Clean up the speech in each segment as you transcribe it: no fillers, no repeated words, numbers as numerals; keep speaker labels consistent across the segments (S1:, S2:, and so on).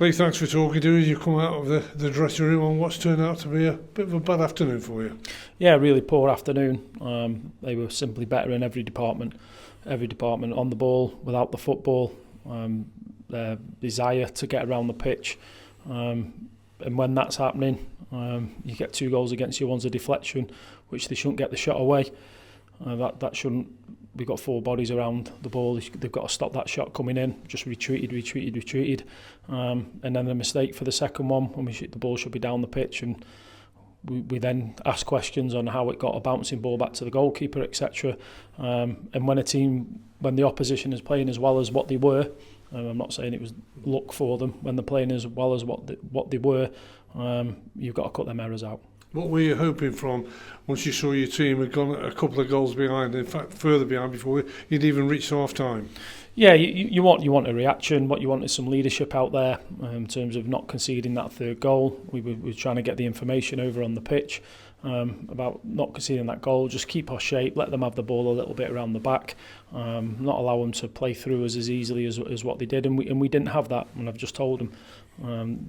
S1: Lee, thanks for talking to us. You come out of the dressing room on what's turned out to be a bit of a bad afternoon for you.
S2: Yeah, really poor afternoon. They were simply better in every department on the ball, without the football, their desire to get around the pitch. And when that's happening, you get 2 goals against you. One's a deflection, which they shouldn't get the shot away. That shouldn't. We've got 4 bodies around the ball. They've got to stop that shot coming in. Just retreated. And then the mistake for the second one, when the ball should be down the pitch, and we then ask questions on how it got a bouncing ball back to the goalkeeper, etc. And when the opposition is playing as well as what they were, I'm not saying it was luck for them, when they're playing as well as what they were, you've got to cut them errors out.
S1: What were you hoping from once you saw your team had gone a couple of goals behind, in fact further behind before you'd even reached half time?
S2: Yeah, you want a reaction. What you want is some leadership out there in terms of not conceding that 3rd goal. We were trying to get the information over on the pitch about not conceding that goal. Just keep our shape, let them have the ball a little bit around the back, not allow them to play through us as easily as what they did, and we didn't have that. And I've just told them,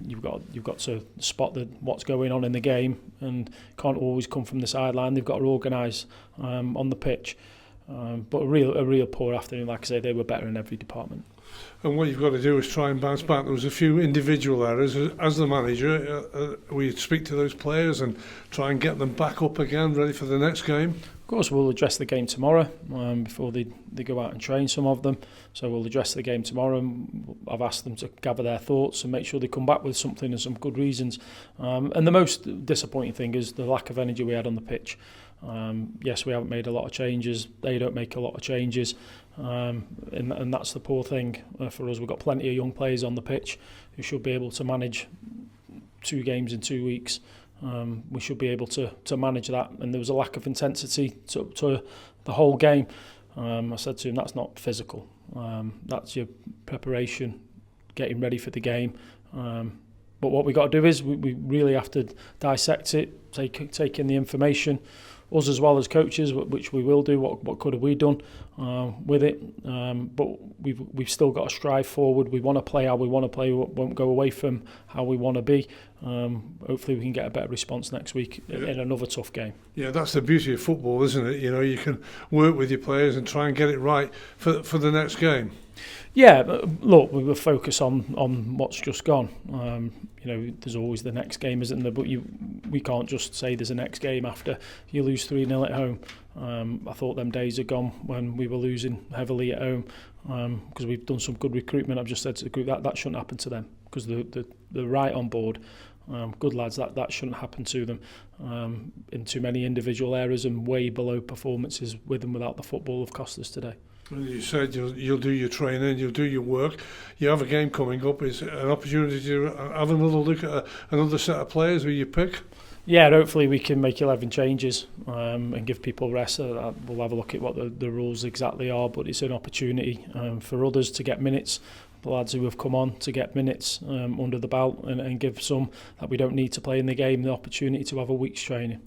S2: you've got to spot what's going on in the game, and can't always come from the sideline. They've got to organise on the pitch. But a real poor afternoon. Like I say, they were better in every department.
S1: And what you've got to do is try and bounce back. There was a few individual errors. As the manager, we speak to those players and try and get them back up again, ready for the next game.
S2: Of course, we'll address the game tomorrow before they go out and train, some of them. So we'll address the game tomorrow. And I've asked them to gather their thoughts and make sure they come back with something and some good reasons. And the most disappointing thing is the lack of energy we had on the pitch. Yes, we haven't made a lot of changes. They don't make a lot of changes. And that's the poor thing for us. We've got plenty of young players on the pitch who should be able to manage 2 games in 2 weeks. We should be able to manage that, and there was a lack of intensity to the whole game. I said to him, that's not physical, that's your preparation, getting ready for the game. But what we got to do is we really have to dissect it, take in the information, us as well as coaches, which we will do. What could have we done with it? But we've still got to strive forward. We want to play how we want to play. We won't go away from how we want to be. Hopefully we can get a better response next week in another tough game. Yeah,
S1: that's the beauty of football, isn't it? You know, you can work with your players and try and get it right for the next game.
S2: Yeah, look, we will focus on what's just gone. There's always the next game, isn't there? But we can't just say there's a next game after you lose 3-0 at home. I thought them days are gone when we were losing heavily at home, because we've done some good recruitment. I've just said to the group that shouldn't happen to them, because they're right on board. Good lads, that shouldn't happen to them. In too many individual errors and way below performances with and without the football have cost us today.
S1: Well, you said you'll do your training, you'll do your work. You have a game coming up. Is it an opportunity to have another look at another set of players who you pick?
S2: Yeah, hopefully we can make 11 changes and give people rest. We'll have a look at what the rules exactly are, but it's an opportunity for others to get minutes. The lads who have come on to get minutes under the belt and give some that we don't need to play in the game the opportunity to have a week's training.